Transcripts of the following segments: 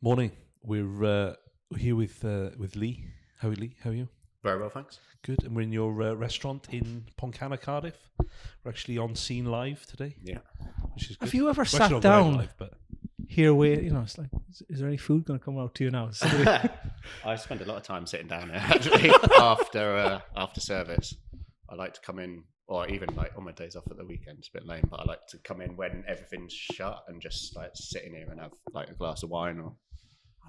Morning. We're here with Lee. How are you, Lee? How are you? Very well, thanks. Good. And we're in your restaurant in Pontcanna, Cardiff. We're actually on scene live today. Yeah. Which is good. Have you ever We're actually sat not down live, but here where, it's like, is there any food going to come out to you now? I spend a lot of time sitting down there actually after service. I like to come in, or even like on my days off at the weekend. It's a bit lame, but I like to come in when everything's shut and just like sit in here and have like a glass of wine or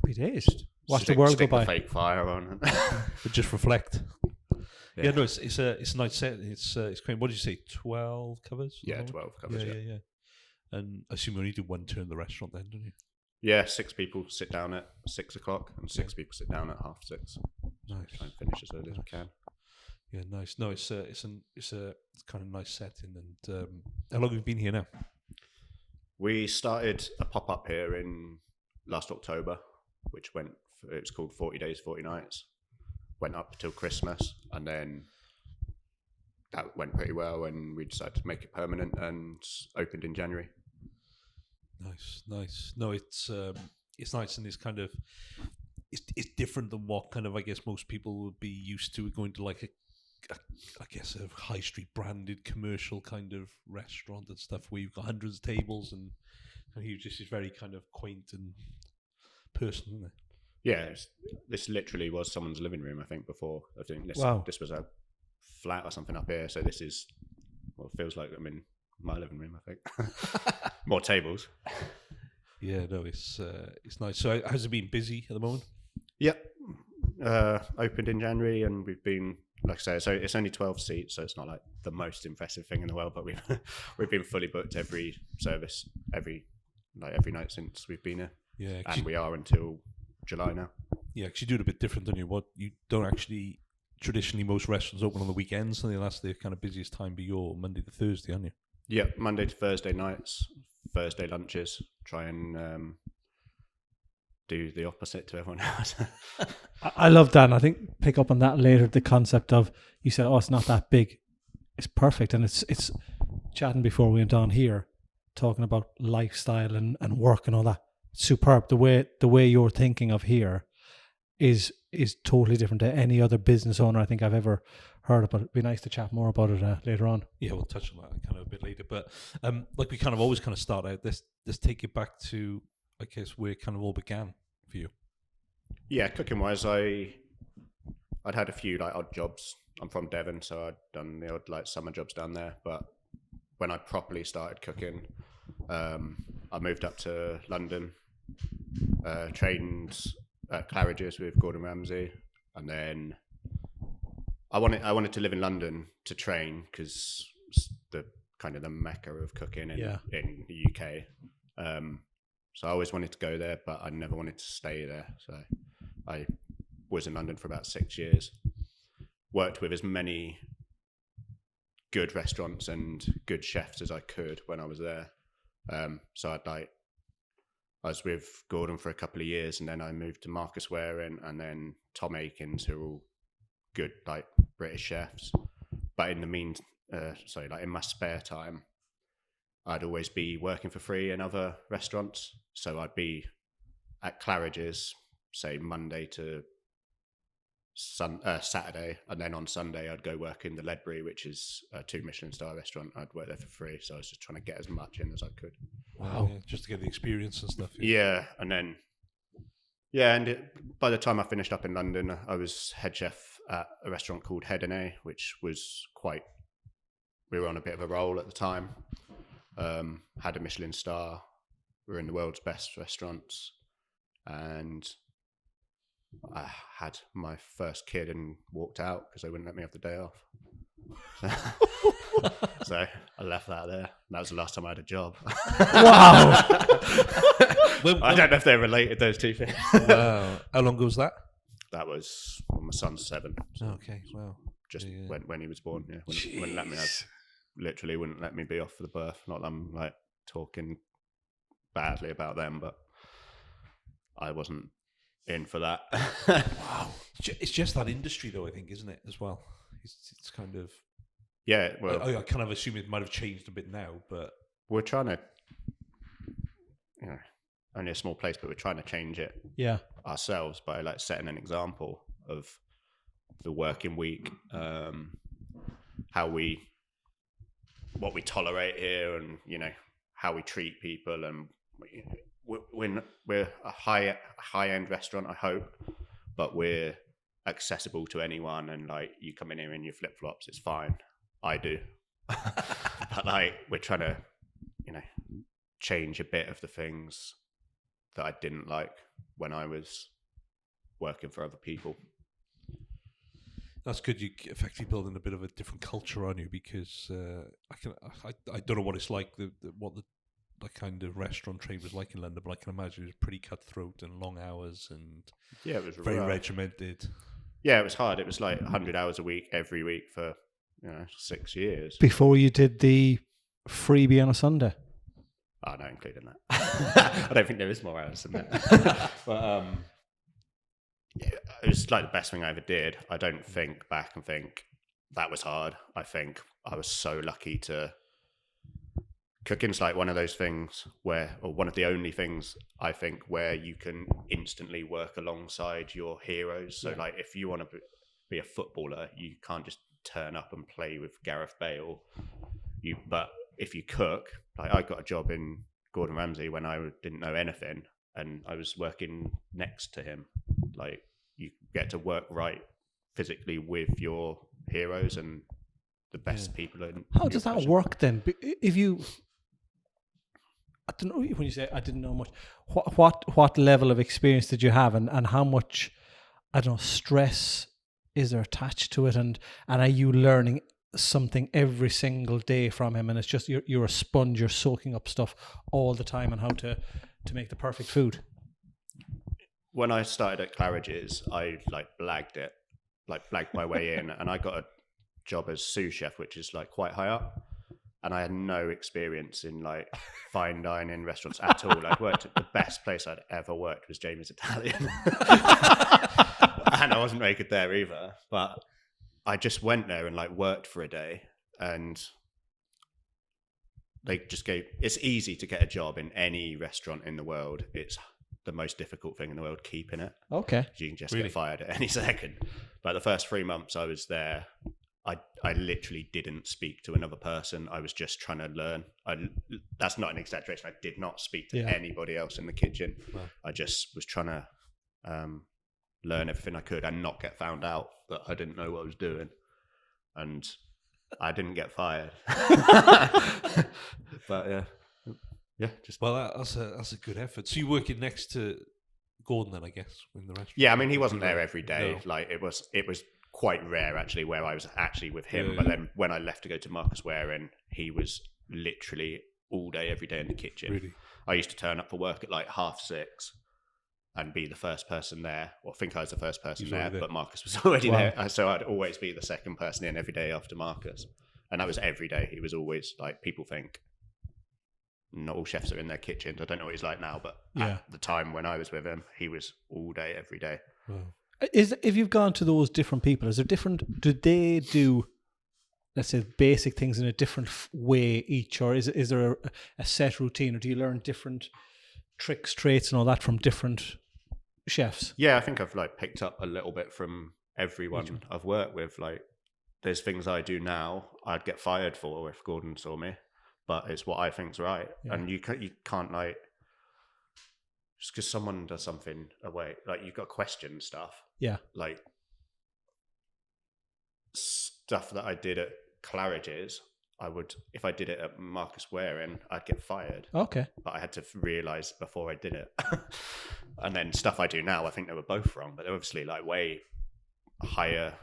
Happy days. Watch the world go stick by. the fake fire on. but just reflect. Yeah. Yeah, no, it's a nice set. It's great. What did you say? 12 covers? Yeah, 12 covers. Yeah. And I assume you only do one turn in the restaurant then, don't you? Yeah, 6 people sit down at 6 o'clock and 6 people sit down at 6:30. Nice. Try and finish as early as we can. Yeah, nice. No, it's a kind of nice setting. And how long have you been here now? We started a pop up here in last October, which it was called 40 Days, 40 Nights. Went up till Christmas, and then that went pretty well, and we decided to make it permanent and opened in January. Nice. No, it's nice, and it's kind of it's different than what kind of I guess most people would be used to going to like a high street branded commercial kind of restaurant and stuff where you've got hundreds of tables and you just is very kind of quaint and personal, isn't it? Yeah, this literally was someone's living room, I think, before. I think this was a flat or something up here, so this is, well, it feels like I'm in my living room, I think. More tables. Yeah, no, it's nice. So has it been busy at the moment? Yep. Opened in January, and we've been, like I say, so it's only 12 seats, so it's not like the most impressive thing in the world, but we've been fully booked every service, every night since we've been here. Yeah, and we are until July now. Yeah, because you do it a bit different, don't you? What you don't actually traditionally, most restaurants open on the weekends, and that's the kind of busiest time. But you're Monday to Thursday, aren't you? Yeah, Monday to Thursday nights, Thursday lunches. Try and do the opposite to everyone else. I love that, and I think pick up on that later. The concept of, you said, "Oh, it's not that big." It's perfect, and it's chatting before we went on here, talking about lifestyle and work and all that. Superb. The way you're thinking of here is totally different to any other business owner I think I've ever heard about. It'd be nice to chat more about it later on. Yeah, we'll touch on that kind of a bit later. But like we kind of always kind of start out, let's take it back to, I guess, where it kind of all began for you. Yeah, cooking wise, I'd had a few like odd jobs. I'm from Devon, so I'd done the odd like summer jobs down there. But when I properly started cooking, I moved up to London, trained at Claridge's with Gordon Ramsay, and then I wanted to live in London to train because it's the kind of the mecca of cooking in the UK. So I always wanted to go there, but I never wanted to stay there. So I was in London for about 6 years, worked with as many good restaurants and good chefs as I could when I was there. So I was with Gordon for a couple of years, and then I moved to Marcus Waring and then Tom Aikens, who are all good like British chefs. But in the in my spare time, I'd always be working for free in other restaurants. So I'd be at Claridge's, say Monday to Saturday, and then on Sunday I'd go work in the Ledbury, which is a 2 Michelin star restaurant. I'd work there for free, so I was just trying to get as much in as I could. Wow, just to get the experience and stuff. Yeah, and then by the time I finished up in London, I was head chef at a restaurant called Head and A, which was we were on a bit of a roll at the time. Had a Michelin star. We were in the world's best restaurants, and I had my first kid and walked out because they wouldn't let me have the day off. So I left that there. That was the last time I had a job. Wow. I don't know if they're related, those two things. Wow. How long ago was that? That was when my son's 7. So okay, wow. Just when he was born, yeah. Wouldn't let me literally wouldn't let me be off for the birth. Not that I'm like talking badly about them, but I wasn't in for that. Wow. It's just that industry though, I think, isn't it, as well? It's kind of... Yeah, well... I kind of assume it might have changed a bit now, but... We're trying to... only a small place, but we're trying to change it ourselves by like setting an example of the working week, what we tolerate here, and you know how we treat people, and we're a high end restaurant, I hope, but we're accessible to anyone, and like you come in here in your flip flops, it's fine. I do, but like we're trying to, you know, change a bit of the things that I didn't like when I was working for other people. That's good. You effectively building a bit of a different culture on you, because I don't know what it's like what the kind of restaurant trade was like in London, but I can imagine it was pretty cutthroat and long hours and it was very regimented. Yeah, it was hard. It was like 100 hours a week every week for 6 years before you did the freebie on a Sunday. Oh, no, including that. I don't think there is more hours than that. But it was like the best thing I ever did. I don't think back and think that was hard. I think I was so lucky to... Cooking's like one of those things or one of the only things I think where you can instantly work alongside your heroes. So like if you want to be a footballer, you can't just turn up and play with Gareth Bale. But if you cook, like I got a job in Gordon Ramsay when I didn't know anything, and I was working next to him. Like you get to work right physically with your heroes and the best people. How does that work then? If you, I don't know, when you say I didn't know much, what level of experience did you have, and how much, I don't know, stress is there attached to it, and are you learning something every single day from him, and it's just you're a sponge, you're soaking up stuff all the time on how to make the perfect food? When I started at Claridge's, I blagged my way in, and I got a job as sous chef, which is like quite high up, and I had no experience in like fine dining restaurants at all. I'd worked at the best place I'd ever worked was Jamie's Italian, and I wasn't very good there either, but I just went there and like worked for a day, and they just it's easy to get a job in any restaurant in the world. It's the most difficult thing in the world, keeping it. Okay. You can just get fired at any second. But the first 3 months I was there, I literally didn't speak to another person. I was just trying to learn. That's not an exaggeration. I did not speak to anybody else in the kitchen. Wow. I just was trying to learn everything I could and not get found out that I didn't know what I was doing. And I didn't get fired. But just that's a good effort. So you're working next to Gordon then, I guess, in the restaurant. Yeah, I mean he wasn't there every day. No. Like it was quite rare actually where I was actually with him. But then when I left to go to Marcus Wareing, he was literally all day every day in the kitchen. Really? I used to turn up for work at like 6:30 and be the first person there, or think I was the first person there, but Marcus was already there. So I'd always be the second person in every day after Marcus. And that was every day. He was always like, people think not all chefs are in their kitchens. I don't know what he's like now, but at the time when I was with him, he was all day, every day. Wow. If you've gone to those different people, is there different, do they do, let's say, basic things in a different way each, or is there a set routine, or do you learn different tricks, traits and all that from different chefs? Yeah, I think I've like picked up a little bit from everyone I've worked with. Like there's things I do now I'd get fired for if Gordon saw me, but it's what I think's right. And you can't like, just because someone does something away, like you've got to question stuff. Yeah. Like stuff that I did at Claridge's, if I did it at Marcus Wareing, I'd get fired. Okay. But I had to realise before I did it. And then stuff I do now, I think they were both wrong, but they're obviously like way higher,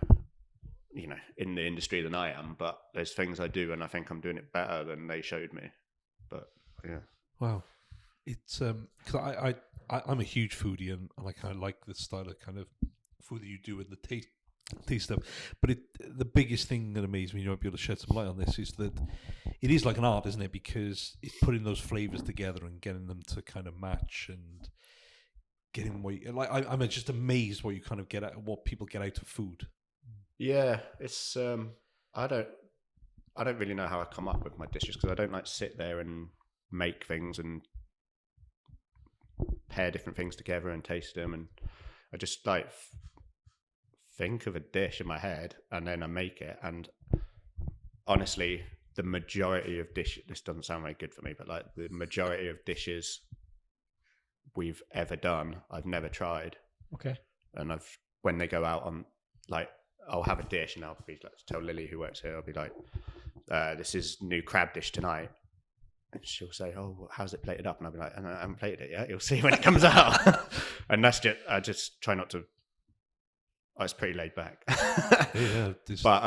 in the industry than I am. But there's things I do and I think I'm doing it better than they showed me. But yeah. Wow. It's because I'm a huge foodie and I kind of like the style of kind of food that you do and the taste stuff. But the biggest thing that amazes me, you might be able to shed some light on this, is that it is like an art, isn't it? Because it's putting those flavors together and getting them to kind of match and getting I'm just amazed what you kind of get at, what people get out of food. Yeah, it's I don't really know how I come up with my dishes because I don't like sit there and make things and pair different things together and taste them, and I just like think of a dish in my head and then I make it. And honestly, the majority of this doesn't sound very good for me, but like the majority of dishes we've ever done, I've never tried. Okay. And when they go out on, like, I'll have a dish and I'll be like, tell Lily who works here, I'll be like, this is new crab dish tonight. And she'll say, oh, how's it plated up? And I'll be like, I haven't plated it yet. You'll see when it comes out. And that's just, I just try not to, it's pretty laid back. Yeah. But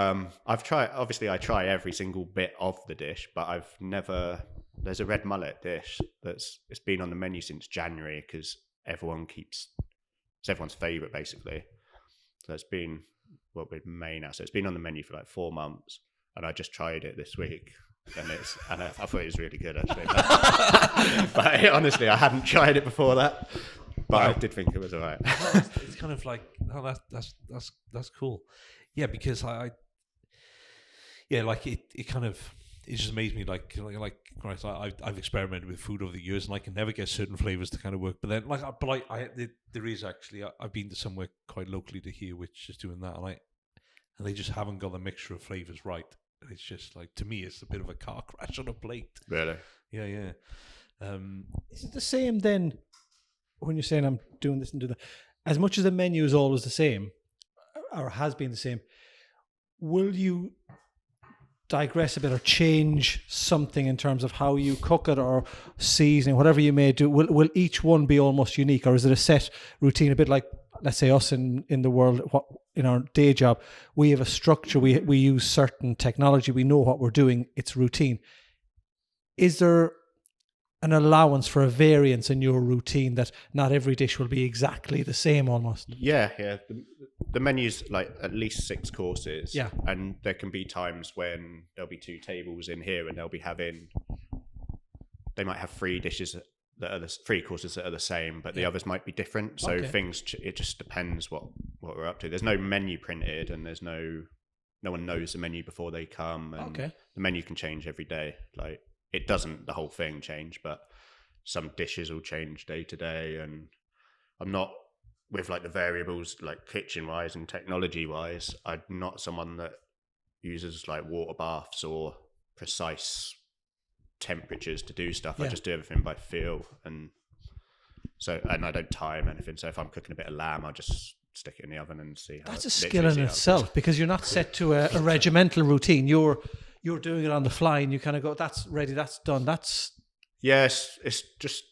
I've tried, obviously I try every single bit of the dish, but I've never, there's a red mullet dish it's been on the menu since January because it's everyone's favourite basically. So it's been, what we're May now, so it's been on the menu for like 4 months, and I just tried it this week. And I thought it was really good actually. But honestly, I hadn't tried it before that, but I did think it was alright. It's kind of like, oh, that's cool. Yeah, because like it kind of, it just amazed me. Like Christ, I've experimented with food over the years, and I can never get certain flavors to kind of work. But then, there is actually, I've been to somewhere quite locally to here which is doing that, and they just haven't got the mixture of flavors right. And it's just like, to me, it's a bit of a car crash on a plate. Really? Yeah. Is it the same then when you're saying I'm doing this and do that? As much as the menu is always the same, or has been the same, will you digress a bit or change something in terms of how you cook it or seasoning, whatever you may do? Will each one be almost unique, or is it a set routine, a bit like, let's say, us in the world, in our day job, we have a structure, we use certain technology, we know what we're doing, it's routine. Is there an allowance for a variance in your routine that not every dish will be exactly the same almost? Yeah. The menu's like at least 6 courses. Yeah. And there can be times when there'll be 2 tables in here and they might have 3 dishes that are 3 courses that are the same, but the others might be different. So it just depends what we're up to. There's no menu printed, and there's no one knows the menu before they come. And the menu can change every day. Like, it doesn't the whole thing change, but some dishes will change day to day. And I'm not, with like the variables, like kitchen wise and technology wise, I'm not someone that uses like water baths or precise temperatures to do stuff. I just do everything by feel, and I don't time anything. So if I'm cooking a bit of lamb, I'll just stick it in the oven and see how. That's a skill in itself, because you're not set to a regimental routine. You're doing it on the fly, and you kind of go, that's ready, that's done, that's... Yes, it's just,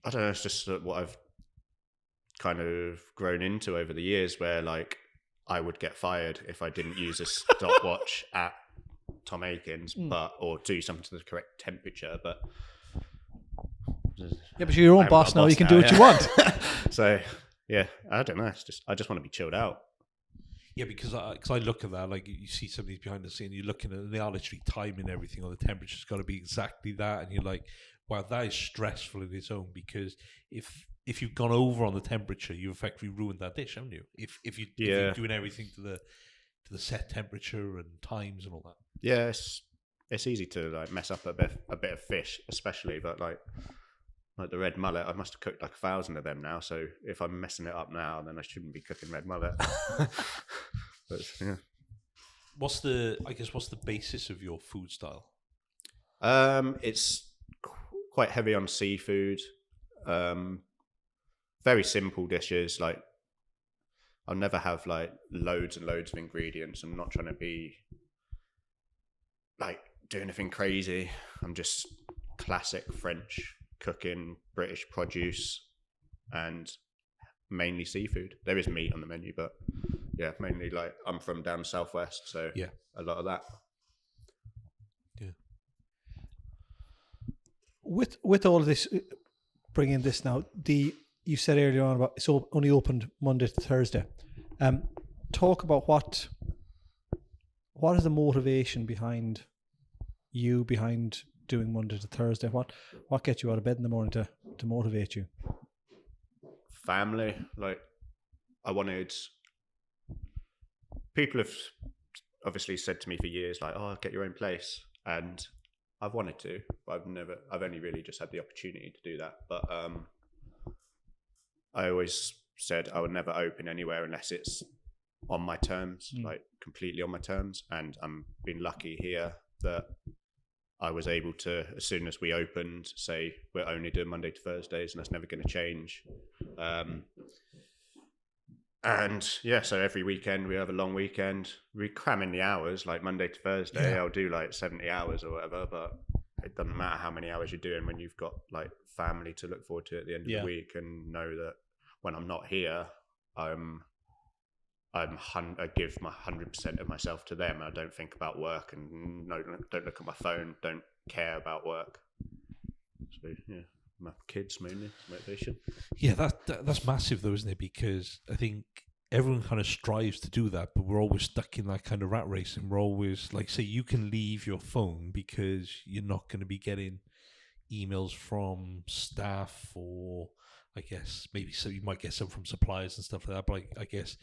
I don't know, it's just what I've kind of grown into over the years, where like I would get fired if I didn't use a stopwatch at Tom Aikens, or do something to the correct temperature. But but you're your own boss now. You can do what you want. So yeah, I don't know. It's just, I just want to be chilled out. Yeah, because I look at that, like you see some of these behind the scene, you're looking at, they are literally timing everything, or the temperature's got to be exactly that, and you're like, wow, that is stressful in its own, because if you've gone over on the temperature, you've effectively ruined that dish, haven't you? If you're doing everything to the set temperature and times and all that. Yeah, it's easy to like mess up a bit of fish, especially, but like the red mullet, I must have cooked like 1,000 of them now. So if I'm messing it up now, then I shouldn't be cooking red mullet. But yeah, what's the basis of your food style? It's quite heavy on seafood. Very simple dishes. Like, I'll never have like loads and loads of ingredients. I'm not trying to be like do anything crazy. I'm just classic French cooking, British produce, and mainly seafood. There is meat on the menu, but yeah, mainly like, I'm from down southwest, so yeah, a lot of that. Yeah. With all of this, bringing this now, you said earlier on about it's only opened Monday to Thursday. Talk about what is the motivation behind doing Monday to Thursday? What gets you out of bed in the morning to motivate you? Family. Like, people have obviously said to me for years, like, oh, get your own place. And I've wanted to, but I've only really just had the opportunity to do that. But I always said I would never open anywhere unless it's on my terms, like completely on my terms. And I'm been lucky here that I was able to, as soon as we opened, say we're only doing Monday to Thursdays, and that's never going to change. And yeah, so every weekend we have a long weekend. We cram in the hours, like Monday to Thursday. I'll do like 70 hours or whatever, but it doesn't matter how many hours you're doing when you've got like family to look forward to at the end of the week, and know that when I'm not here, I give my 100% of myself to them. I don't think about work, and don't look at my phone. Don't care about work. So yeah, my kids mainly motivation. Yeah, that's massive though, isn't it? Because I think everyone kind of strives to do that, but we're always stuck in that kind of rat race, and we're always like, say, you can leave your phone because you're not going to be getting emails from staff, or I guess maybe so you might get some from suppliers and stuff like that. But I guess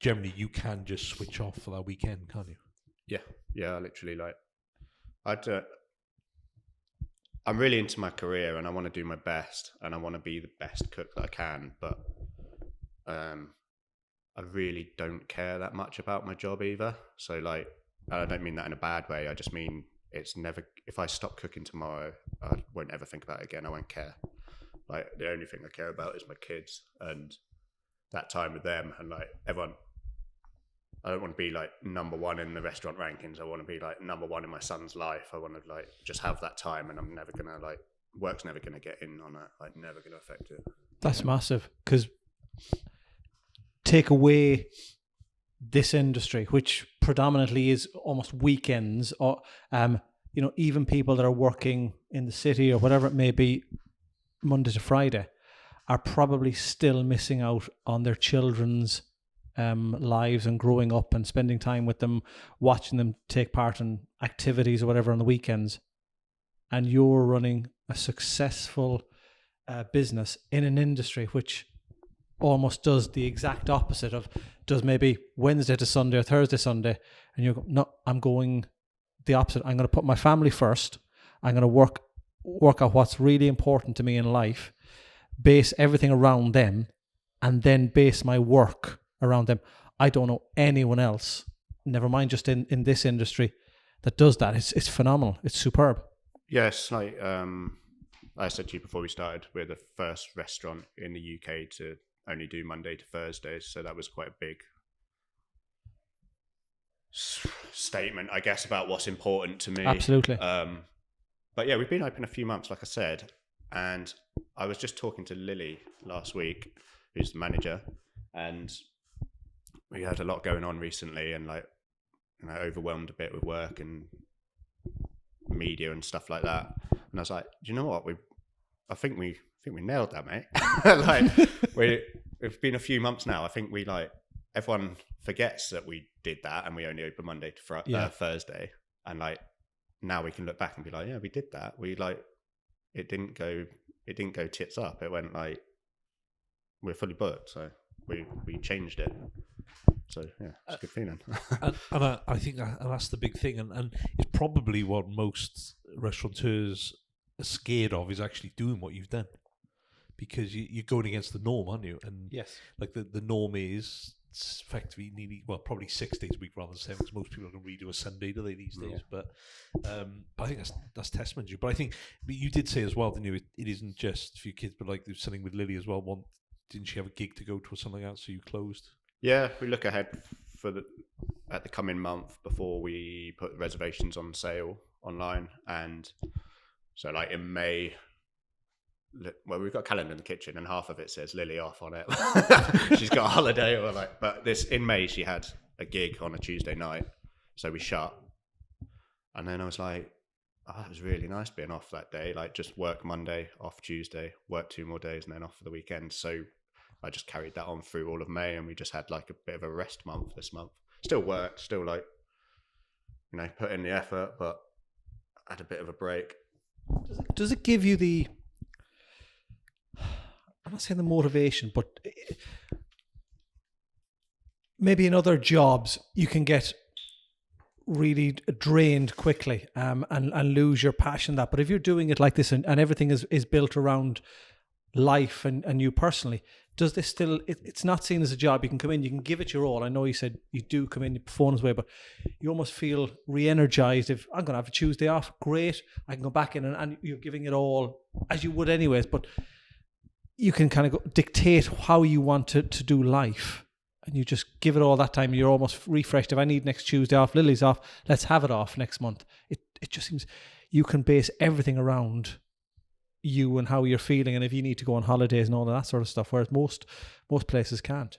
generally you can just switch off for that weekend, can't you? Yeah, literally. Like, I'm really into my career, and I want to do my best, and I want to be the best cook that I can. But I really don't care that much about my job either. So like, I don't mean that in a bad way. I just mean it's never. If I stop cooking tomorrow, I won't ever think about it again. I won't care. Like, the only thing I care about is my kids and that time with them, and like everyone. I don't want to be like number one in the restaurant rankings. I want to be like number one in my son's life. I want to like just have that time, and I'm never gonna like, work's never gonna get in on that. Like, never gonna affect it. That's massive, because take away this industry, which predominantly is almost weekends, or even people that are working in the city or whatever it may be, Monday to Friday, are probably still missing out on their children's lives and growing up and spending time with them, watching them take part in activities or whatever on the weekends. And you're running a successful business in an industry which almost does the exact opposite of, does maybe Wednesday to Sunday or Thursday, Sunday, and you go, no, I'm going the opposite. I'm going to put my family first. I'm going to work out what's really important to me in life, base everything around them, and then base my work around them. I don't know anyone else, never mind just in this industry, that does that. It's phenomenal. It's superb. Yes, like I said to you before we started, we're the first restaurant in the UK to only do Monday to Thursdays, so that was quite a big statement, I guess, about what's important to me. Absolutely. But yeah, we've been open a few months, like I said, and I was just talking to Lily last week, who's the manager, and we had a lot going on recently, and like, overwhelmed a bit with work and media and stuff like that. And I was like, do you know what? I think we nailed that, mate. Like, it's been a few months now. I think everyone forgets that we did that, and we only open Monday to Thursday, and like, now we can look back and be like, yeah, we did that. It didn't go tits up. It went like, we're fully booked, so we changed it. So yeah, it's a good feeling. and I think that's the big thing, and it's probably what most restaurateurs are scared of, is actually doing what you've done, because you're going against the norm, aren't you? And yes, like the norm is effectively probably 6 days a week rather than 7, because most people don't really do a Sunday, do they, these days? But I think that's testament to you. But I think you did say as well, didn't you, it isn't just for your kids, but like there's something with Lily as well. Didn't she have a gig to go to or something else, so you closed? Yeah, we look ahead at the coming month before we put reservations on sale online, and so like in May, well, we've got a calendar in the kitchen, and half of it says Lily off on it. She's got a holiday, or like, but in May she had a gig on a Tuesday night, so we shut, and then I was like, oh, it was really nice being off that day, like just work Monday, off Tuesday, work 2 more days, and then off for the weekend. So I just carried that on through all of May, and we just had like a bit of a rest month this month. Still worked, still like, put in the effort, but had a bit of a break. Does it give you the, I'm not saying the motivation, but maybe in other jobs you can get really drained quickly and lose your passion that. But if you're doing it like this and everything is built around life and you personally, does this still, it's not seen as a job. You can come in, you can give it your all. I know you said you do come in, you perform as well, but you almost feel re-energized. If I'm going to have a Tuesday off, great, I can go back in and you're giving it all as you would anyways, but you can kind of dictate how you want to do life. And you just give it all that time. You're almost refreshed. If I need next Tuesday off, Lily's off, let's have it off next month. It just seems you can base everything around you and how you're feeling, and if you need to go on holidays and all of that sort of stuff, whereas most places can't.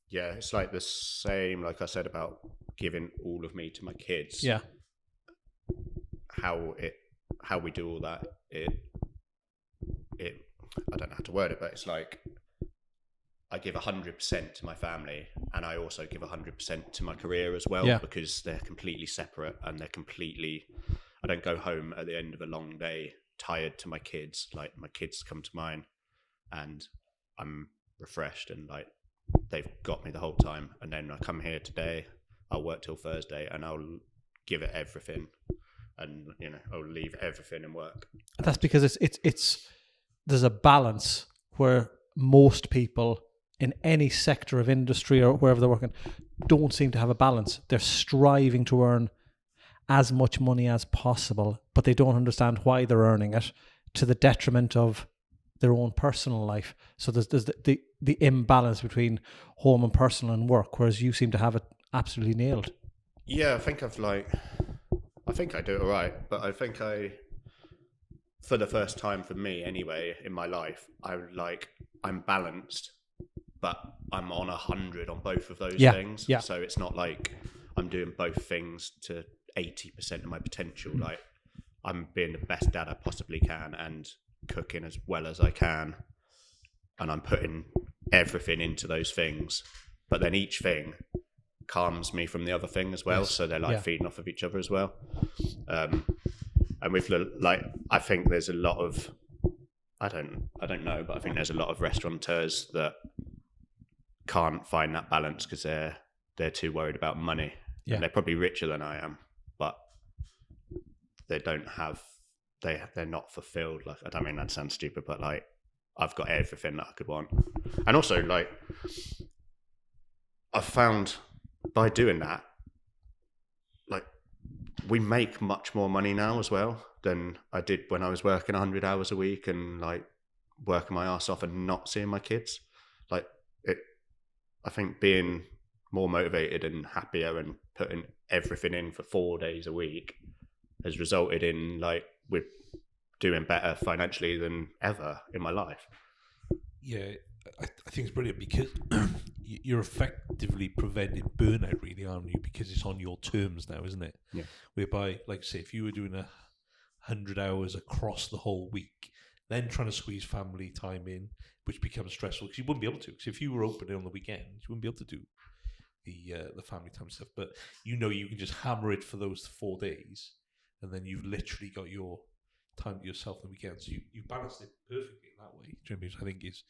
Yeah, it's like the same, like I said about giving all of me to my kids. Yeah. How we do all that, it I don't know how to word it, but it's like I give 100% to my family, and I also give 100% to my career as well, because they're completely separate, and I don't go home at the end of a long day tired to my kids. Like, my kids come to mine and I'm refreshed, and like they've got me the whole time. And then I come here today, I'll work till Thursday, and I'll give it everything, and I'll leave everything and work. That's because it's there's a balance where most people in any sector of industry or wherever they're working don't seem to have a balance. They're striving to earn as much money as possible, but they don't understand why they're earning it to the detriment of their own personal life. So there's the imbalance between home and personal and work, whereas you seem to have it absolutely nailed. Yeah, I think I do it all right, but I think for the first time for me anyway in my life, I'm balanced, but I'm on 100 on both of those things. Yeah. So it's not like I'm doing both things to 80% of my potential. Like, I'm being the best dad I possibly can and cooking as well as I can, and I'm putting everything into those things, but then each thing calms me from the other thing as well. Yes. So they're feeding off of each other as well. And with I think there's a lot of, I don't know, but I think there's a lot of restaurateurs that can't find that balance because they're too worried about money. Yeah. And they're probably richer than I am, but they don't have, they're not fulfilled. Like, I don't mean that sounds stupid, but like, I've got everything that I could want. And also, like, I've found by doing that, like, we make much more money now as well than I did when I was working 100 hours a week and like working my ass off and not seeing my kids. Like, I think being more motivated and happier and putting everything in for 4 days a week has resulted in like we're doing better financially than ever in my life. Yeah, I think it's brilliant because you're effectively preventing burnout, really, aren't you? Because it's on your terms now, isn't it? Yeah. Whereby, like, say, if you were doing 100 hours across the whole week, then trying to squeeze family time in, which becomes stressful because you wouldn't be able to. Because if you were open on the weekend, you wouldn't be able to do the family time stuff. But you can just hammer it for those 4 days, and then you've literally got your time to yourself on the weekend. So you balance it perfectly in that way, which I think is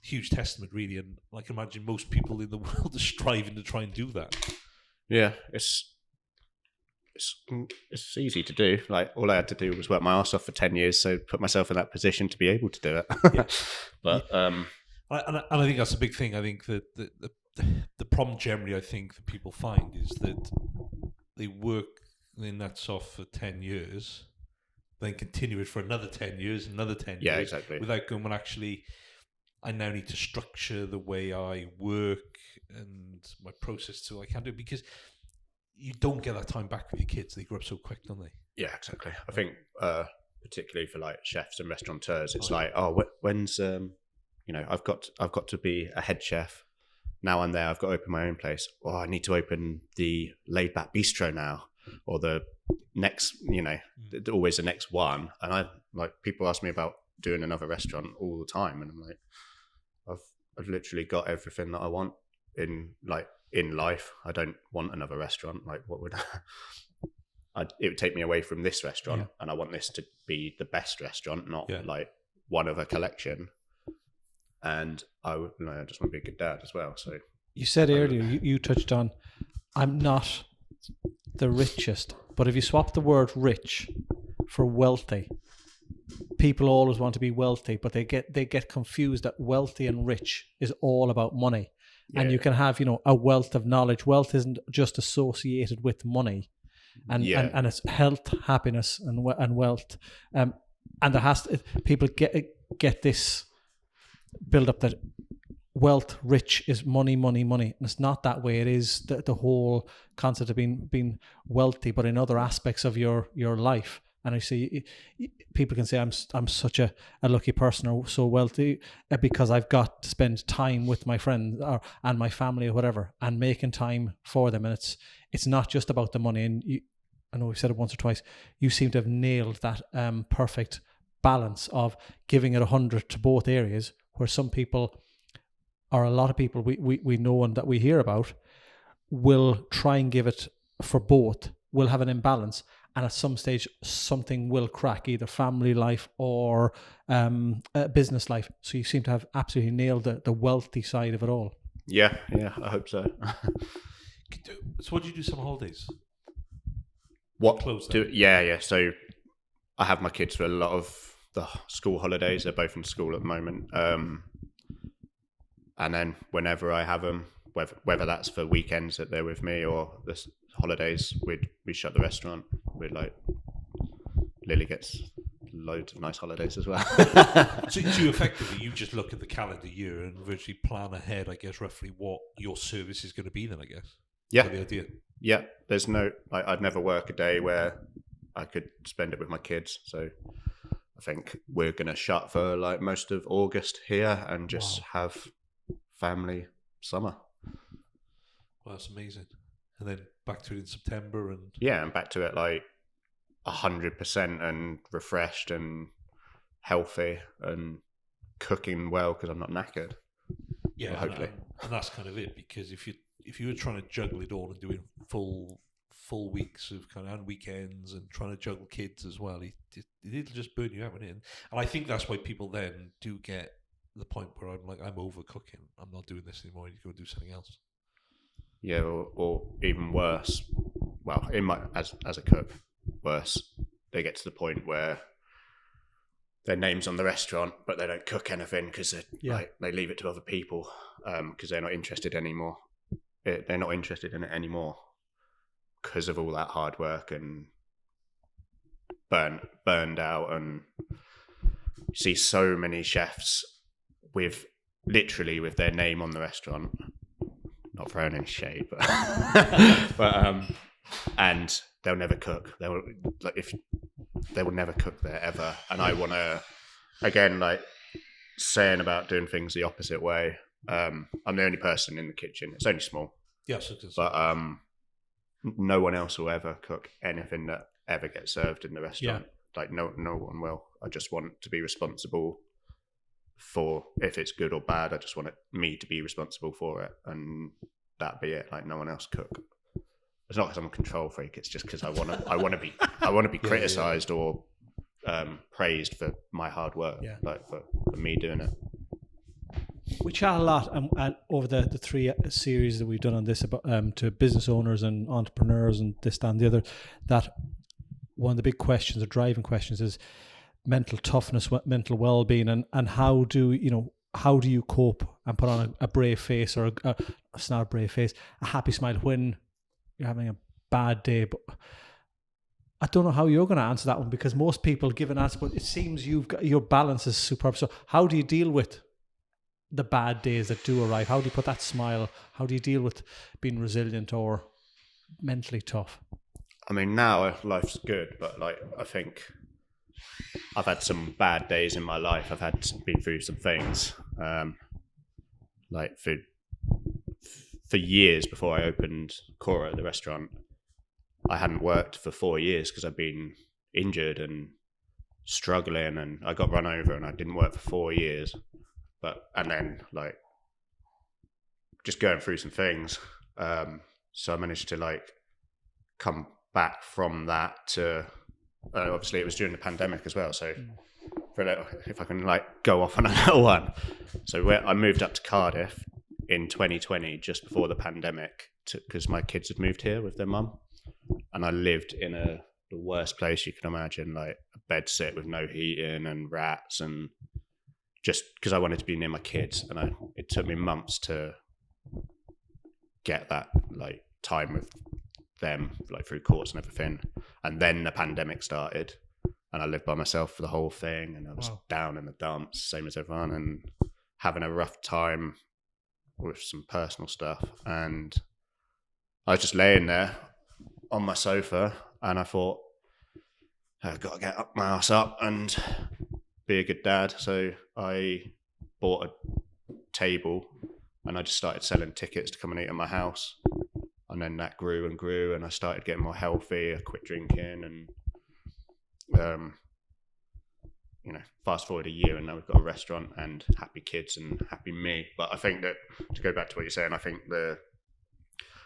a huge testament, really. And I can imagine most people in the world are striving to try and do that. Yeah, it's easy to do. Like, all I had to do was work my ass off for 10 years, so put myself in that position to be able to do it. Yeah. But and I think that's a big thing. I think that the problem generally I think that people find is that they work their nuts off for 10 years, then continue it for another 10 years, another 10 years. Yeah, exactly. Without going, well, actually, I now need to structure the way I work and my process so I can do it, because you don't get that time back with your kids. They grow up so quick, don't they? Yeah, exactly. I think particularly for like chefs and restaurateurs, it's when's I've got to be a head chef. Now I'm there, I've got to open my own place. Oh, I need to open the laid back bistro now, or the next, always the next one. And I people ask me about doing another restaurant all the time, and I'm like, I've literally got everything that I want in life. I don't want another restaurant. Like, what would it would take me away from this restaurant, and I want this to be the best restaurant, not like one of a collection. And I just want to be a good dad as well. So you said earlier, you touched on, I'm not the richest, but if you swap the word rich for wealthy, people always want to be wealthy, but they get confused that wealthy and rich is all about money. Yeah. And you can have, a wealth of knowledge. Wealth isn't just associated with money, and it's health, happiness, and wealth. And there has to, people get this build up that wealth, rich is money, money, money. And it's not that way. It is the whole concept of being wealthy, but in other aspects of your life. And I see people can say I'm such a lucky person or so wealthy because I've got to spend time with my friends and my family or whatever, and making time for them. And it's not just about the money. And I know we've said it once or twice. You seem to have nailed that perfect balance of giving it 100 to both areas, where some people, or a lot of people we know and that we hear about, will try and give it for both, will have an imbalance. And at some stage, something will crack, either family life or business life. So you seem to have absolutely nailed the wealthy side of it all. Yeah, I hope so. So what do you do summer holidays? What? Yeah. So I have my kids for a lot of the school holidays. They're both in school at the moment. And then whenever I have them, whether that's for weekends that they're with me or the holidays, we shut the restaurant. Lily gets loads of nice holidays as well. So you effectively, you just look at the calendar year and virtually plan ahead, I guess, roughly what your service is going to be then, I guess. Yeah. The idea. Yeah. There's I'd never work a day where I could spend it with my kids. So I think we're going to shut for most of August here and just have family summer. Well, that's amazing. And then back to it in September and... Yeah, and back to it 100% and refreshed and healthy and cooking well because I'm not knackered. Yeah, well, hopefully. And that's kind of it, because if you were trying to juggle it all and doing full weeks of and weekends and trying to juggle kids as well, it'll just burn you out, wouldn't it? And I think that's why people then do get the point where I'm over cooking. I'm not doing this anymore. You go do something else. Yeah, or even worse. Well, as a cook, worse. They get to the point where their name's on the restaurant, but they don't cook anything because they leave it to other people because they're not interested anymore. They're not interested in it anymore because of all that hard work and burned out. And you see so many chefs with their name on the restaurant. Not throwing any shade, but and they'll never cook. They will never cook there ever. And I want to, again, saying about doing things the opposite way. I'm the only person in the kitchen. It's only small. Yes, it is. But no one else will ever cook anything that ever gets served in the restaurant. Yeah. No one will. I just want to be responsible for if it's good or bad. I just want me to be responsible for it, and that be it. No one else cook. It's not because I'm a control freak. It's just because I want to be criticised or praised for my hard work. Yeah. For me doing it. We chat a lot and over the 3 series that we've done on this about to business owners and entrepreneurs and this, that, and the other. That one of the big questions or driving questions is mental toughness, mental well-being, and how do you cope and put on a brave face, or it's not a brave face, a happy smile when you're having a bad day. But I don't know how you're going to answer that one, because most people give an answer, but it seems your balance is superb. So how do you deal with the bad days that do arrive? How do you put that smile? How do you deal with being resilient or mentally tough? I mean, now life's good, but I think I've had some bad days in my life. I've been through some things. For years before I opened Cora, the restaurant, I hadn't worked for 4 years because I'd been injured and struggling, and I got run over and I didn't work for 4 years. And then just going through some things. So I managed to come back from that to, obviously it was during the pandemic as well. So if I can go off on a little one. So I moved up to Cardiff in 2020, just before the pandemic, because my kids had moved here with their mum. and I lived in the worst place you can imagine, like a bed sit with no heating and rats, and just because I wanted to be near my kids, and it took me months to get that like time with them, like through courts and everything. And then the pandemic started, and I lived by myself for the whole thing, and I was down in the dumps, same as everyone, and having a rough time with some personal stuff. And I was just laying there on my sofa, and I thought, I've got to get up my ass up and be a good dad. So I bought a table, and I just started selling tickets to come and eat at my house. And then that grew and grew, and I started getting more healthy. I quit drinking, and fast forward a year, and now we've got a restaurant and happy kids and happy me. But I think that, to go back to what you're saying, I think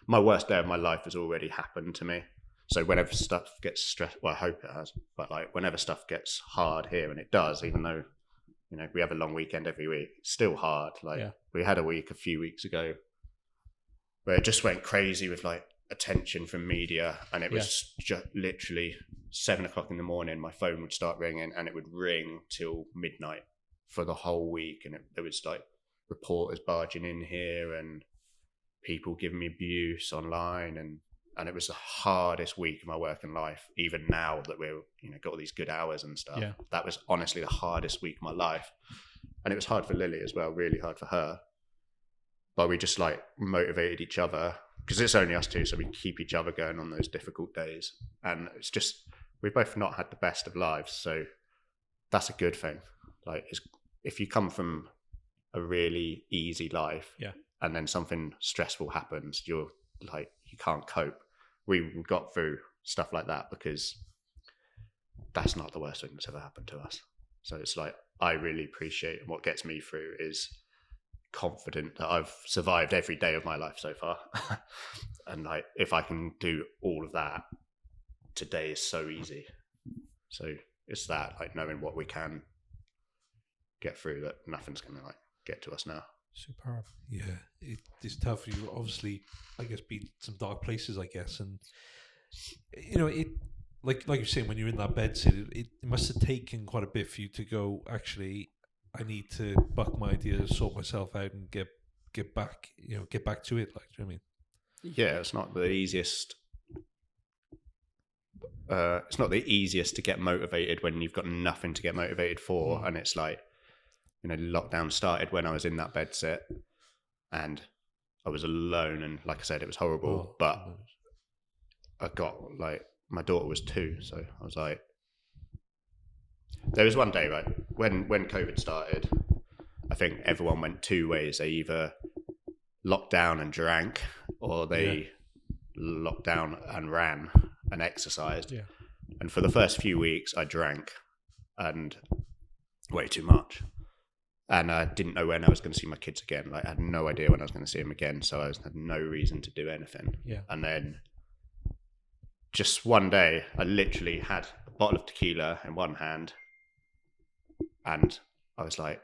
my worst day of my life has already happened to me. So whenever stuff gets stressed, well, I hope it has, but like whenever stuff gets hard here, and it does, even though we have a long weekend every week, it's still hard. Like we had a week a few weeks ago where it just went crazy with like attention from media, and it was just literally 7:00 in the morning. My phone would start ringing, and it would ring till midnight for the whole week, and there was like reporters barging in here and people giving me abuse online, and it was the hardest week of my working life. Even now that we're got all these good hours and stuff, that was honestly the hardest week of my life. And it was hard for Lily as well, really hard for her. But we just like motivated each other, because it's only us two, so we keep each other going on those difficult days. And it's just, we've both not had the best of lives, so that's a good thing. Like, if you come from a really easy life, and then something stressful happens, you're like, you can't cope. We got through stuff like that because that's not the worst thing that's ever happened to us. So it's like, I really appreciate, and what gets me through is confident that I've survived every day of my life so far. And like, if I can do all of that, today is so easy. So it's that, like, knowing what we can get through, that nothing's going to like get to us now. Superb. Yeah, it's tough. You obviously, I guess, been some dark places, I guess, and it like you're saying, when you're in that bed sit, it must have taken quite a bit for you to go, actually, I need to buck my ideas, sort myself out, and get back to it. Like, do you know what I mean? Yeah, it's not the easiest. It's not the easiest to get motivated when you've got nothing to get motivated for, and it's like, lockdown started when I was in that bed sit, and I was alone, and like I said, it was horrible. But I got, like, my daughter was 2, so I was like, there was one day, right, when COVID started, I think everyone went 2 ways. They either locked down and drank, or they locked down and ran and exercised. Yeah. And for the first few weeks, I drank, and way too much. And I didn't know when I was going to see my kids again. Like, I had no idea when I was going to see them again, so I had no reason to do anything. Yeah. And then just one day, I literally had a bottle of tequila in one hand, and I was like,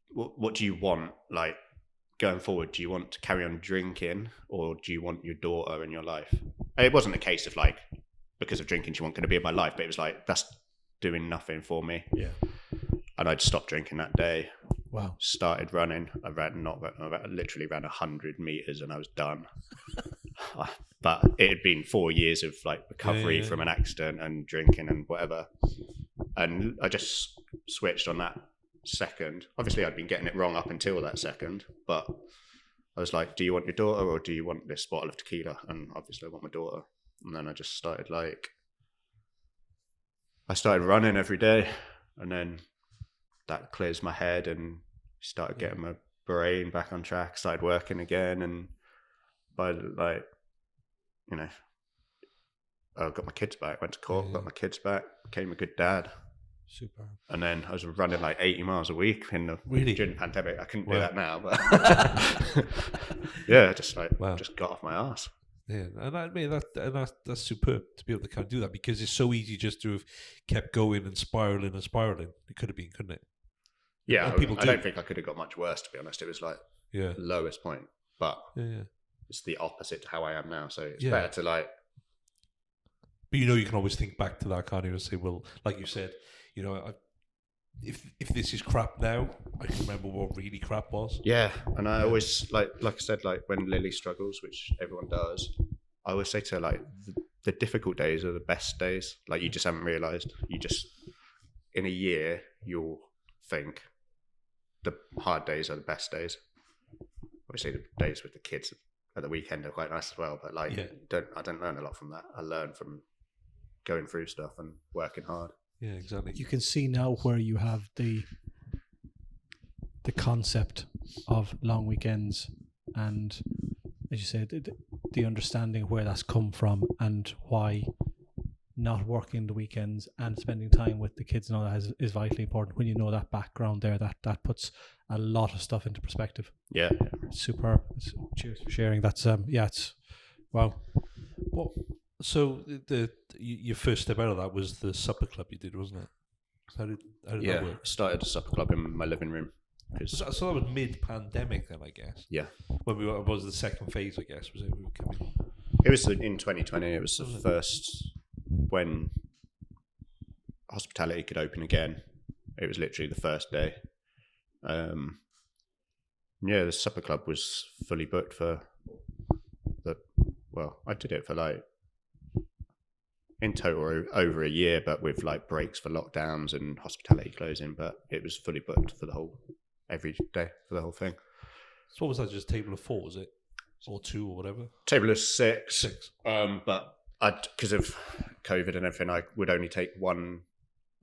what do you want? Like, going forward, do you want to carry on drinking, or do you want your daughter in your life? And it wasn't a case of like, because of drinking, she wasn't going to be in my life, but it was like, that's doing nothing for me. Yeah. And I'd stopped drinking that day. Wow. Started running. I literally ran 100 meters, and I was done. But it had been 4 years of like recovery from an accident and drinking and whatever. And I just switched on that second. Obviously, I'd been getting it wrong up until that second, but I was like, do you want your daughter, or do you want this bottle of tequila? And obviously I want my daughter. And then I just started running every day, and then that clears my head, and started getting my brain back on track, started working again. And by I got my kids back, went to court, got my kids back, became a good dad. Super. And then I was running like 80 miles a week during the pandemic. I couldn't do that now, but just got off my ass. Yeah, and I mean that's superb to be able to kind of do that, because it's so easy just to have kept going and spiraling. It could have been, couldn't it? Yeah, I don't think I could have got much worse, to be honest. It was like lowest point, but it's the opposite to how I am now. So it's Yeah. better to like. But you can always think back to that, can't you, and say, well, like you said, if this is crap now, I can remember what really crap was. Yeah, and I always like I said, like when Lily struggles, which everyone does, I always say to her, like the difficult days are the best days. Like you just haven't realised. You just in a year you'll think the hard days are the best days. Obviously, the days with the kids at the weekend are quite nice as well. But like, I don't learn a lot from that. I learn from going through stuff and working hard. Yeah, exactly. You can see now where you have the concept of long weekends and, as you said, the understanding of where that's come from and why not working the weekends and spending time with the kids and all that is vitally important. When you know that background there, that puts a lot of stuff into perspective. Yeah. Superb. Cheers for sharing. That's it's wow. Well, so your first step out of that was the supper club you did, wasn't it? How did that work? I started a supper club in my living room. So that was mid-pandemic then, I guess. Yeah. When it was the second phase, I guess, was it? We were coming. It was in 2020. It was the first when hospitality could open again. It was literally the first day. The supper club was fully booked for I did it for like in total over a year, but with like breaks for lockdowns and hospitality closing, but it was fully booked for every day for the whole thing. So what was that, just a table of 4, was it? Or 2 or whatever? Table of 6. 6. But because of COVID and everything, I would only take one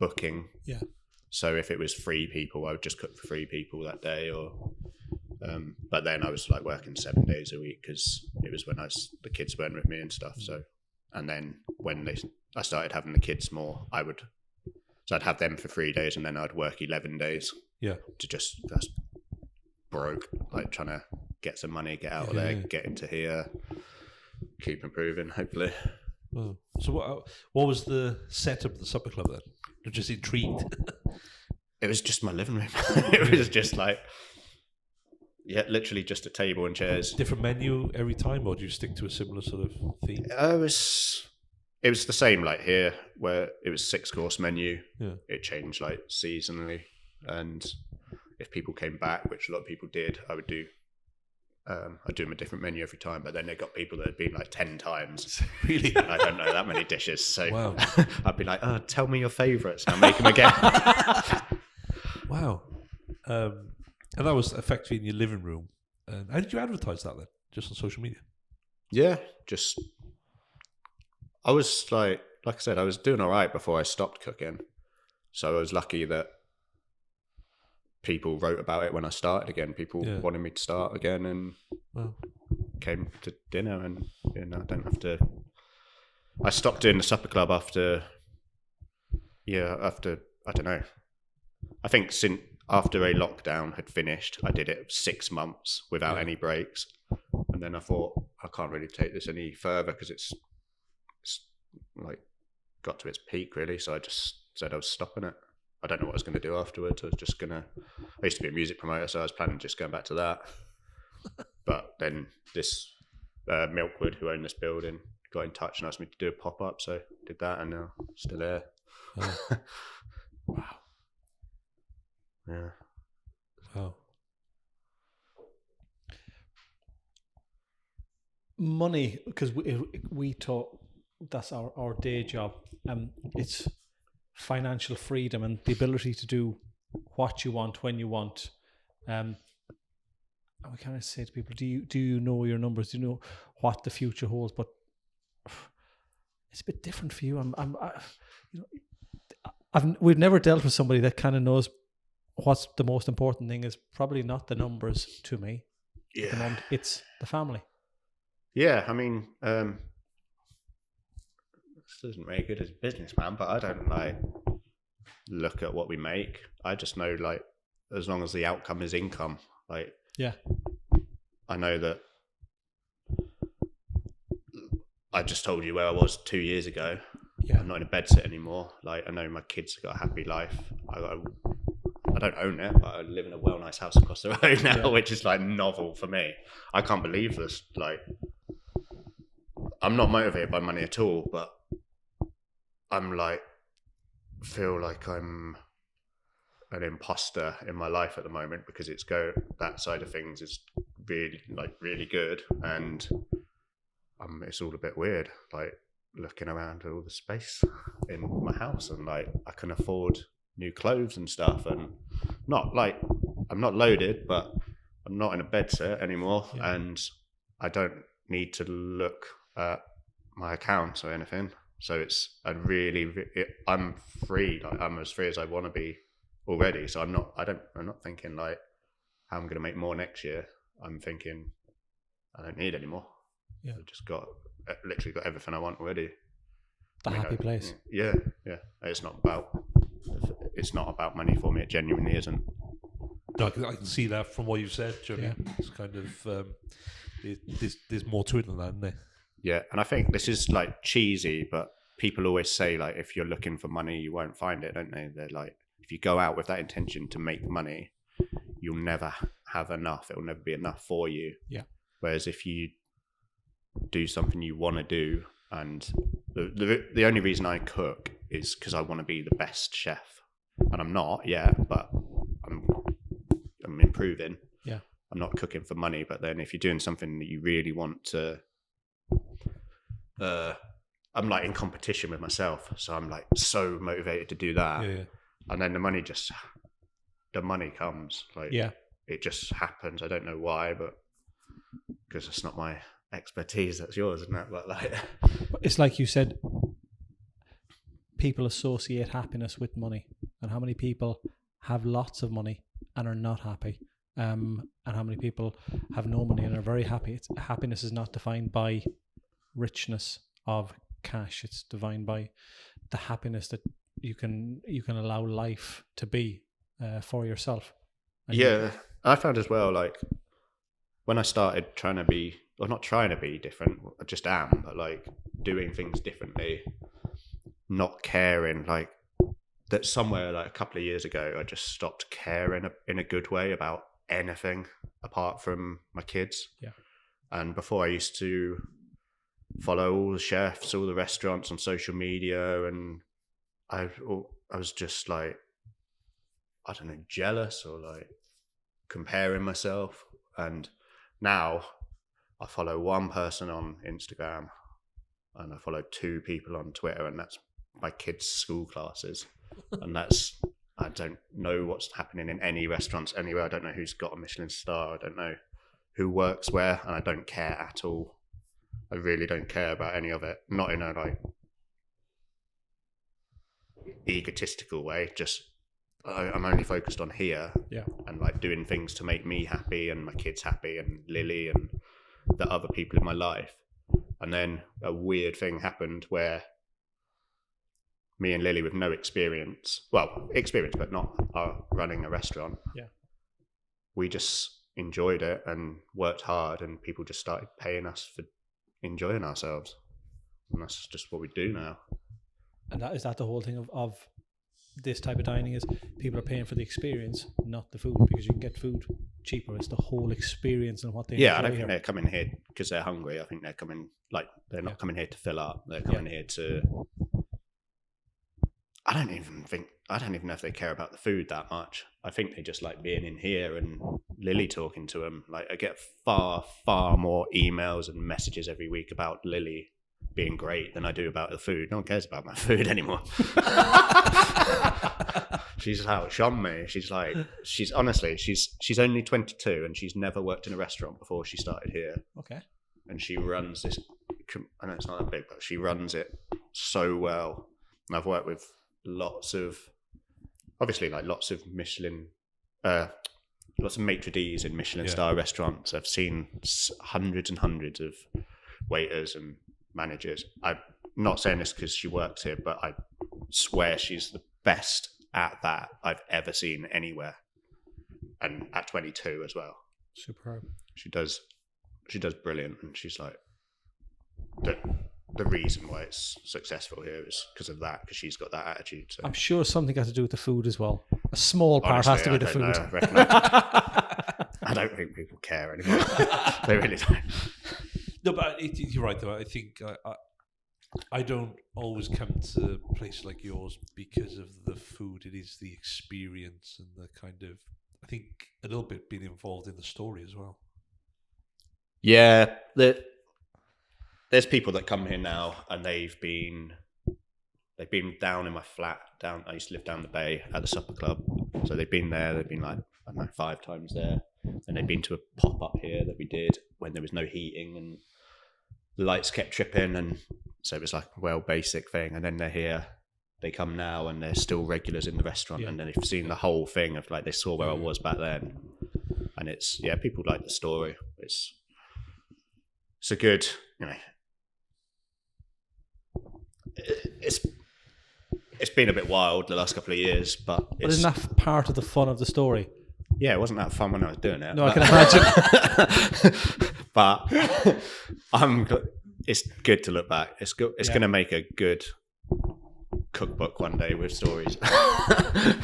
booking. Yeah. So if it was 3 people, I would just cook for 3 people that day, but then I was like working 7 days a week because it was when the kids weren't with me and stuff. So, and then when I started having the kids more, I'd have them for 3 days and then I'd work 11 days. Yeah. That's broke, like trying to get some money, get out of there, get into here, keep improving, hopefully. Oh. So what was the setup of the supper club then? You're just intrigued. It was just my living room. It was just like, literally just a table and chairs. Different menu every time, or do you stick to a similar sort of theme? It was the same like here, where it was 6-course menu. Yeah. It changed like seasonally, and if people came back, which a lot of people did, I'd do them a different menu every time. But then they got people that had been like 10 times. Really? I don't know that many dishes, so wow. I'd be like, "Oh, tell me your favourites, and I'll make them again." Wow. And that was effectively in your living room. And how did you advertise that then? Just on social media? Yeah, I was like I said, I was doing all right before I stopped cooking. So I was lucky that people wrote about it when I started again. People wanted me to start again and came to dinner, and I don't have to. I stopped doing the supper club after I don't know. I think after a lockdown had finished, I did it 6 months without any breaks, and then I thought I can't really take this any further because it's like got to its peak really. So I just said I was stopping it. I don't know what I was going to do afterwards. I used to be a music promoter, so I was planning just going back to that. But then this Milkwood, who owned this building, got in touch and asked me to do a pop-up, so did that, and now still there. Oh. Wow. Yeah. Wow. Money, because we talk, that's our day job. It's financial freedom and the ability to do what you want when you want. And we kind of say to people, do you know your numbers? Do you know what the future holds? But it's a bit different for you. We've never dealt with somebody that kind of knows what's the most important thing is probably not the numbers to me. Yeah. At the moment, it's the family. Yeah, I mean, this isn't very good as a businessman, but I don't look at what we make. I just know as long as the outcome is income, I know that. I just told you where I was 2 years ago. Yeah. I'm not in a bed sit anymore. I know my kids have got a happy life. I got I don't own it, but I live in a well nice house across the road now, which is like novel for me. I can't believe this. Like, I'm not motivated by money at all, but I'm like, feel like I'm an imposter in my life at the moment because that side of things is really good, and it's all a bit weird, like looking around at all the space in my house, and like I can afford new clothes and stuff, and not like I'm not loaded, but I'm not in a bed set anymore, and I don't need to look at my accounts or anything. So I'm free. Like, I'm as free as I want to be already. So I'm not thinking like how I'm going to make more next year. I'm thinking I don't need any more. Yeah. I've just literally got everything I want already. Happy place. Yeah. It's not about money for me. It genuinely isn't. No, I can see that from what you've said, Johnny. Yeah. It's kind of there's more to it than that, isn't there? Yeah, and I think this is like cheesy, but people always say like if you're looking for money, you won't find it, don't they? They're like, if you go out with that intention to make money, you'll never have enough. It will never be enough for you. Yeah. Whereas if you do something you want to do, and the only reason I cook is because I want to be the best chef, and I'm not yet, but I'm improving. Yeah. I'm not cooking for money, but then if you're doing something that you really want to, I'm like in competition with myself, so I'm like so motivated to do that, and then the money comes, like it just happens. I don't know why, but because it's not my expertise, that's yours, isn't it? But like, it's like you said, people associate happiness with money, and how many people have lots of money and are not happy, and how many people have no money and are very happy. Happiness is not defined by richness of cash. It's defined by the happiness that you can allow life to be for yourself. And I found as well, like when I started not trying to be different, I just am, but like doing things differently, not caring, like that somewhere like a couple of years ago, I just stopped caring in a good way about anything apart from my kids. Yeah. And before I used to follow all the chefs, all the restaurants on social media, and I was just like, I don't know, jealous or like comparing myself. And now I follow one person on Instagram and I follow 2 people on Twitter, and that's my kids' school classes. And I don't know what's happening in any restaurants anywhere. I don't know who's got a Michelin star. I don't know who works where, and I don't care at all. I really don't care about any of it. Not in a like egotistical way. Just I'm only focused on here, and like doing things to make me happy and my kids happy and Lily and the other people in my life. And then a weird thing happened where me and Lily, with no experience but not running a restaurant, we just enjoyed it and worked hard, and people just started paying us for enjoying ourselves, and that's just what we do now. And is that the whole thing of this type of dining, is people are paying for the experience, not the food, because you can get food cheaper. It's the whole experience and what they I don't think they're coming here because they're hungry. I think they're coming, like, they're not coming here to fill up. They're coming here to, I don't even know if they care about the food that much. I think they just like being in here and Lily talking to them. Like, I get far, far more emails and messages every week about Lily being great than I do about the food. No one cares about my food anymore. She's outshone me. She's only 22 and she's never worked in a restaurant before she started here. Okay. And she runs this, I know it's not that big, but she runs it so well. And I've worked with lots of Michelin, lots of maitre d's in Michelin star restaurants. I've seen hundreds and hundreds of waiters and managers. I'm not saying this because she works here, but I swear she's the best at that I've ever seen anywhere, and at 22 as well. Superb. She does brilliant, and she's like, the reason why it's successful here is because of that, because she's got that attitude. So. I'm sure something got to do with the food as well. A small part Honestly, has to be the I food. don't know. I don't think people care anymore. They really don't. No, but you're right though. I think I don't always come to a place like yours because of the food. It is the experience and the kind of, I think, a little bit being involved in the story as well. Yeah, there's people that come here now and they've been down in my flat. I used to live down the bay at the supper club, so they've been there. They've been like, I don't know, 5 times there, and they've been to a pop up here that we did when there was no heating and the lights kept tripping, and so it was like a basic thing. And then they're here, they come now, and they're still regulars in the restaurant, and then they've seen the whole thing of like they saw where I was back then, and it's people like the story. It's a good, it's been a bit wild the last couple of years, but isn't that part of the fun of the story? Yeah, it wasn't that fun when I was doing it. No, I can imagine. But it's good to look back. It's good. It's going to make a good cookbook one day with stories. Yeah,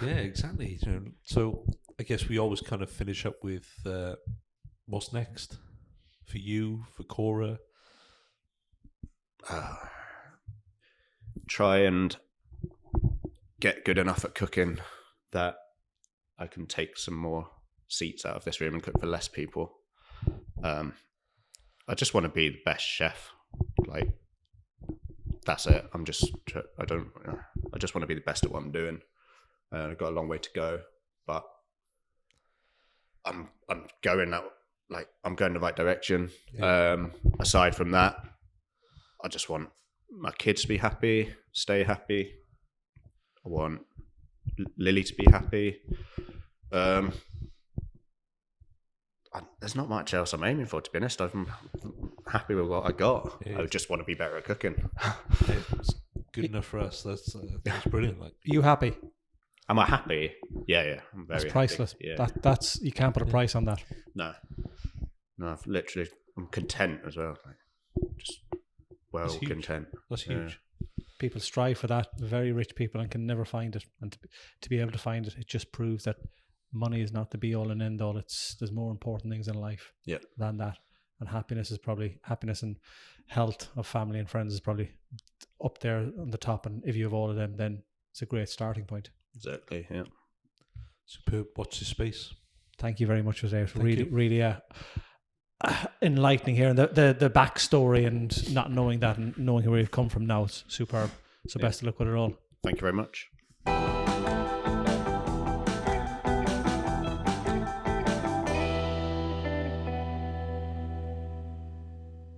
exactly. So I guess we always kind of finish up with what's next for you, for Cora. Try and get good enough at cooking that I can take some more seats out of this room and cook for less people. I just want to be the best chef. Like, that's it. I just want to be the best at what I'm doing. I've got a long way to go, but I'm going I'm going the right direction. Yeah. Aside from that, I just want my kids to be happy, stay happy. I want Lily to be happy. There's not much else I'm aiming for, to be honest. I'm happy with what I got. Yeah. I just want to be better at cooking. It's good enough for us. That's brilliant. Like, you happy? Am I happy? Yeah. I'm very. It's priceless. Happy. Yeah. That's you can't put a price on that. No. I'm content as well. Just content. That's huge. People strive for that. Very rich people and can never find it. And to be able to find it, it just proves that money is not the be all and end all. There's more important things in life than that. And happiness and health of family and friends is probably up there on the top. And if you have all of them, then it's a great starting point. Exactly. Yeah. Superb. Watch this space. Thank you very much for today. Really enlightening here, and the backstory and not knowing that and knowing where we've come from now is superb. So best of luck with it all. Thank you very much.